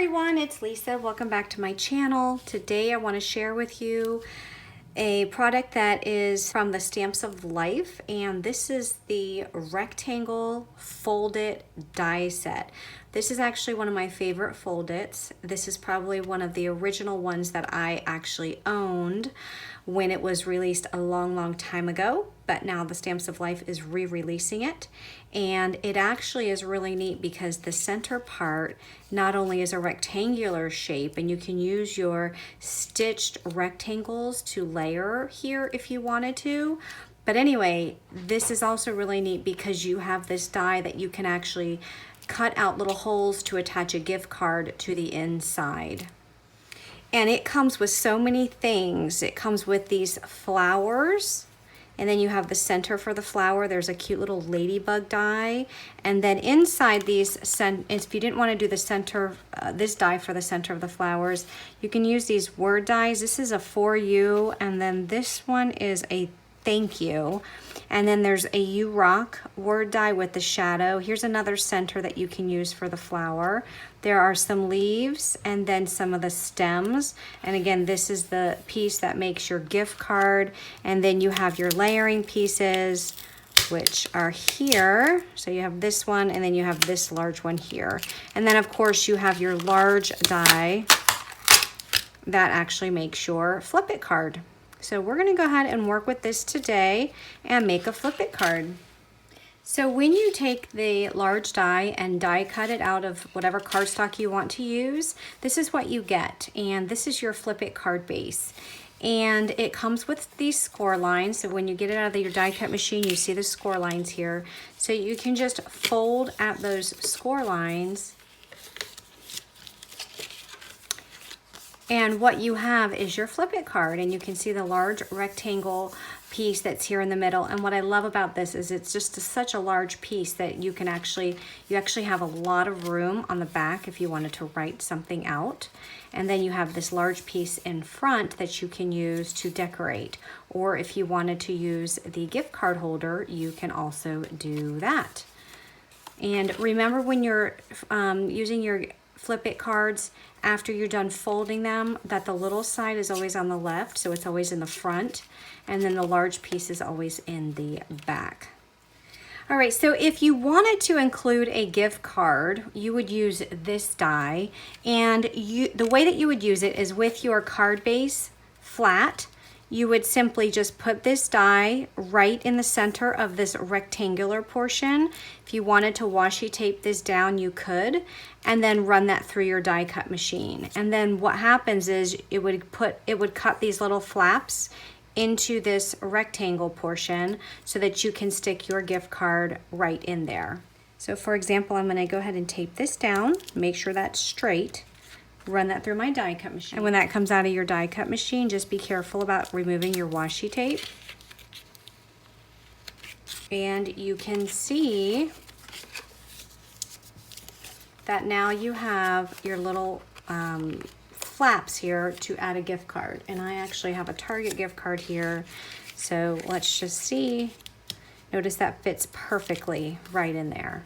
everyone, it's Lisa. Welcome back to my channel. Today I want to share with you a product that is from the Stamps of Life, and this is the rectangle fold-it die set. This is actually one of my favorite fold-its. This is probably one of the original ones that I actually owned when it was released a long time ago, but now the Stamps of Life is re-releasing it. And it actually is really neat because the center part not only is a rectangular shape, and you can use your stitched rectangles to layer here if you wanted to. But anyway, this is also really neat because you have this die that you can actually cut out little holes to attach a gift card to the inside. And it comes with so many things. It comes with these flowers, and then you have the center for the flower. There's a cute little ladybug die. And then inside these, if you didn't want to do the center, this die for the center of the flowers, you can use these word dies. This is a for you, and then this one is a thank you. And then there's a you rock word die with the shadow. Here's another center that you can use for the flower. There are some leaves and then some of the stems. And again, this is the piece that makes your gift card. And then you have your layering pieces, which are here. So you have this one, and then you have this large one here. And then of course you have your large die that actually makes your flip it card. So we're gonna go ahead and work with this today and make a flip it card. So when you take the large die and die cut it out of whatever cardstock you want to use, this is what you get. And this is your flip it card base. And it comes with these score lines. So when you get it out of your die cut machine, you see the score lines here. So you can just fold at those score lines. And what you have is your flip it card, and you can see the large rectangle piece that's here in the middle. And what I love about this is it's just such a large piece that you actually have a lot of room on the back if you wanted to write something out. And then you have this large piece in front that you can use to decorate. Or if you wanted to use the gift card holder, you can also do that. And remember, when you're using your flip it cards, after you're done folding them, that the little side is always on the left, so it's always in the front, and then the large piece is always in the back. All right, so if you wanted to include a gift card, you would use this die, and the way that you would use it is with your card base flat. You would simply just put this die right in the center of this rectangular portion. If you wanted to washi tape this down, you could, and then run that through your die cut machine. And then what happens is it would cut these little flaps into this rectangle portion so that you can stick your gift card right in there. So for example, I'm gonna go ahead and tape this down, make sure that's straight. Run that through my die cut machine. And when that comes out of your die cut machine, just be careful about removing your washi tape. And you can see that now you have your little flaps here to add a gift card. And I actually have a Target gift card here. So let's just see. Notice that fits perfectly right in there.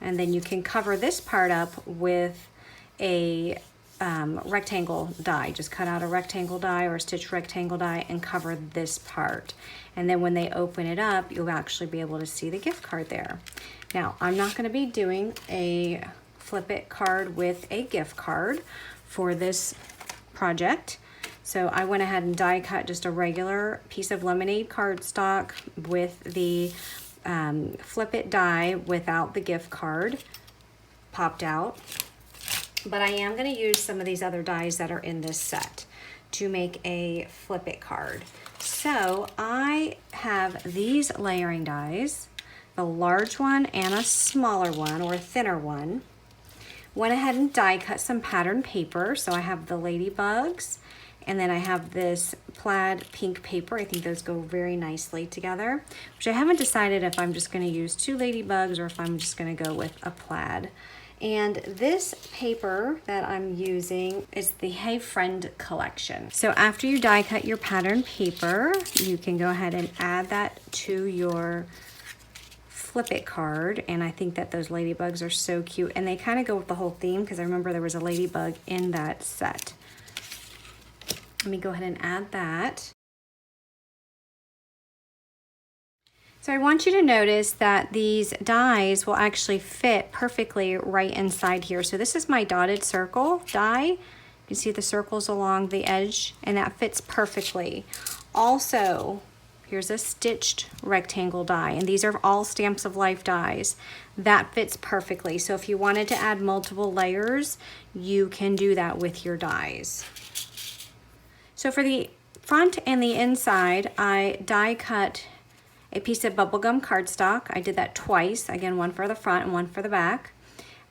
And then you can cover this part up with a rectangle die. Just cut out a rectangle die or a stitch rectangle die and cover this part. And then when they open it up, you'll actually be able to see the gift card there. Now, I'm not going to be doing a flip it card with a gift card for this project. So I went ahead and die cut just a regular piece of lemonade cardstock with the flip it die without the gift card popped out. But I am going to use some of these other dies that are in this set to make a flip it card. So I have these layering dies, the large one and a smaller one or a thinner one. Went ahead and die cut some pattern paper. So I have the ladybugs, and then I have this plaid pink paper. I think those go very nicely together, which I haven't decided if I'm just going to use 2 ladybugs or if I'm just going to go with a plaid. And this paper that I'm using is the Hey Friend collection. So after you die cut your pattern paper, you can go ahead and add that to your flip it card, and I think that those ladybugs are so cute, and they kind of go with the whole theme because I remember there was a ladybug in that set. Let me go ahead and add that. So I want you to notice that these dies will actually fit perfectly right inside here. So this is my dotted circle die. You can see the circles along the edge, and that fits perfectly. Also, here's a stitched rectangle die, and these are all Stamps of Life dies. That fits perfectly. So if you wanted to add multiple layers, you can do that with your dies. So for the front and the inside, I die cut a piece of bubblegum cardstock. I did that twice, again, one for the front and one for the back,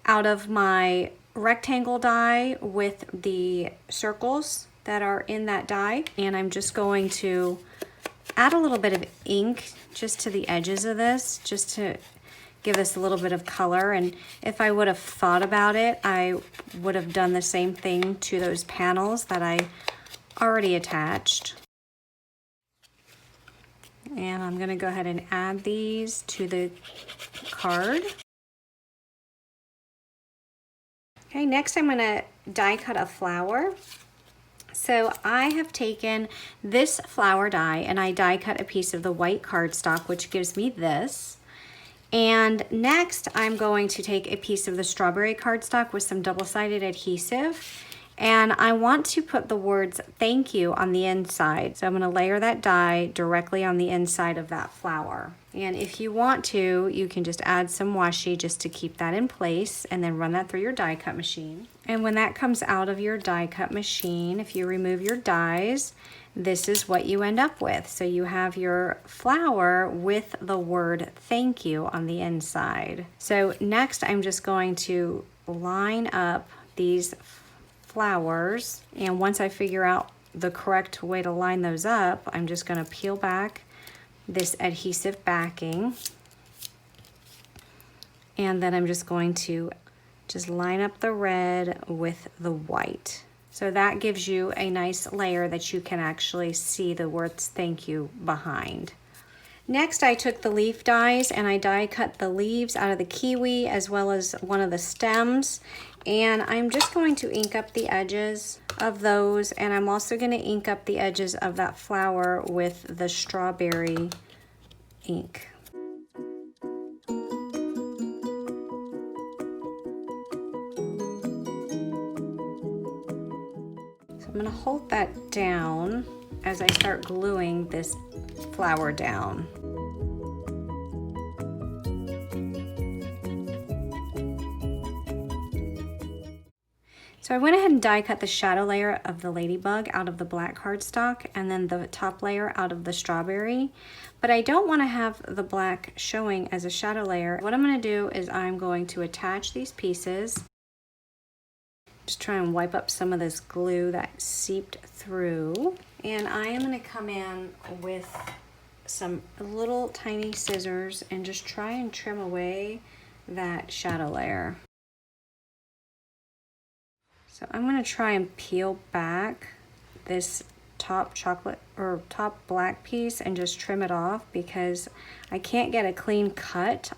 out of my rectangle die with the circles that are in that die. And I'm just going to add a little bit of ink just to the edges of this, just to give this a little bit of color. And if I would have thought about it, I would have done the same thing to those panels that I already attached. And I'm going to go ahead and add these to the card. Okay, next I'm going to die cut a flower. So I have taken this flower die and I die cut a piece of the white cardstock, which gives me this. And next I'm going to take a piece of the strawberry cardstock with some double-sided adhesive. And I want to put the words thank you on the inside. So I'm going to layer that die directly on the inside of that flower. And if you want to, you can just add some washi just to keep that in place and then run that through your die cut machine. And when that comes out of your die cut machine, if you remove your dies, this is what you end up with. So you have your flower with the word thank you on the inside. So next I'm just going to line up these flowers, and once I figure out the correct way to line those up, I'm just going to peel back this adhesive backing, and then I'm just going to just line up the red with the white. So that gives you a nice layer that you can actually see the words thank you behind. Next, I took the leaf dies and I die cut the leaves out of the kiwi as well as one of the stems. And I'm just going to ink up the edges of those, and I'm also going to ink up the edges of that flower with the strawberry ink. So I'm going to hold that down as I start gluing this flower down. So I went ahead and die cut the shadow layer of the ladybug out of the black cardstock and then the top layer out of the strawberry. But I don't want to have the black showing as a shadow layer. What I'm going to do is I'm going to attach these pieces. Just try and wipe up some of this glue that seeped through. And I am going to come in with some little tiny scissors and just try and trim away that shadow layer. So I'm going to try and peel back this top chocolate or top black piece and just trim it off because I can't get a clean cut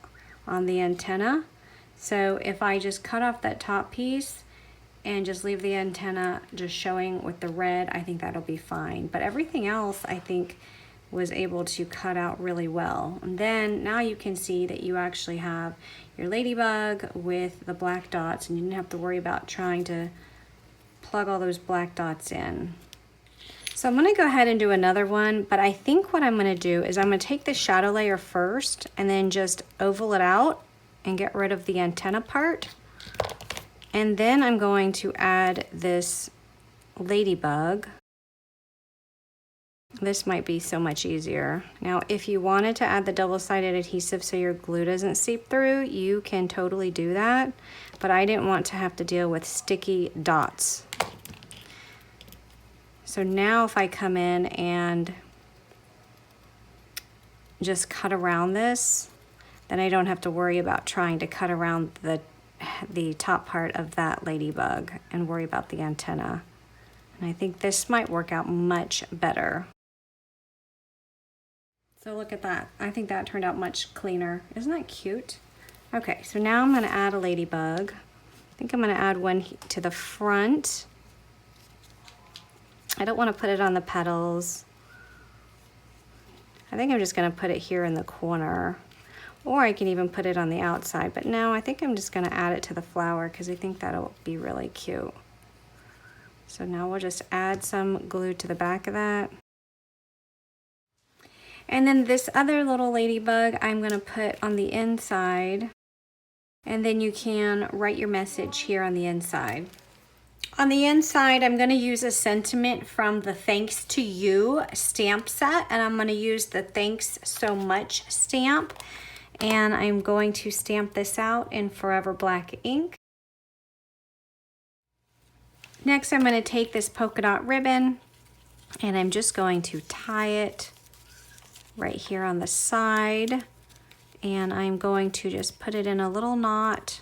on the antenna. So if I just cut off that top piece and just leave the antenna just showing with the red, I think that'll be fine. But everything else I think was able to cut out really well. And then now you can see that you actually have your ladybug with the black dots, and you didn't have to worry about trying to plug all those black dots in. So I'm going to go ahead and do another one, but I think what I'm going to do is I'm going to take the shadow layer first and then just oval it out and get rid of the antenna part. And then I'm going to add this ladybug. This might be so much easier. Now, if you wanted to add the double-sided adhesive so your glue doesn't seep through, you can totally do that, but I didn't want to have to deal with sticky dots. So now if I come in and just cut around this, then I don't have to worry about trying to cut around the top part of that ladybug and worry about the antenna. And I think this might work out much better. So look at that. I think that turned out much cleaner. Isn't that cute? Okay, so now I'm gonna add a ladybug. I think I'm gonna add one to the front. I don't wanna put it on the petals. I think I'm just gonna put it here in the corner. Or I can even put it on the outside, but no, I think I'm just gonna add it to the flower because I think that'll be really cute. So now we'll just add some glue to the back of that. And then this other little ladybug I'm gonna put on the inside, and then you can write your message here on the inside. On the inside, I'm gonna use a sentiment from the Thanks to You stamp set, and I'm gonna use the Thanks So Much stamp. And I'm going to stamp this out in Forever Black ink. Next, I'm going to take this polka dot ribbon and I'm just going to tie it right here on the side. And I'm going to just put it in a little knot.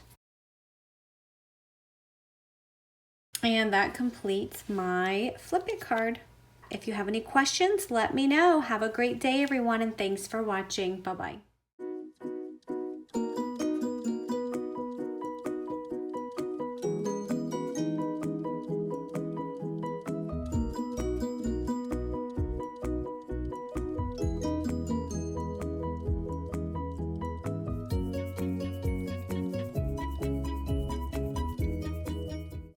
And that completes my Flip It card. If you have any questions, let me know. Have a great day, everyone, and thanks for watching. Bye-bye.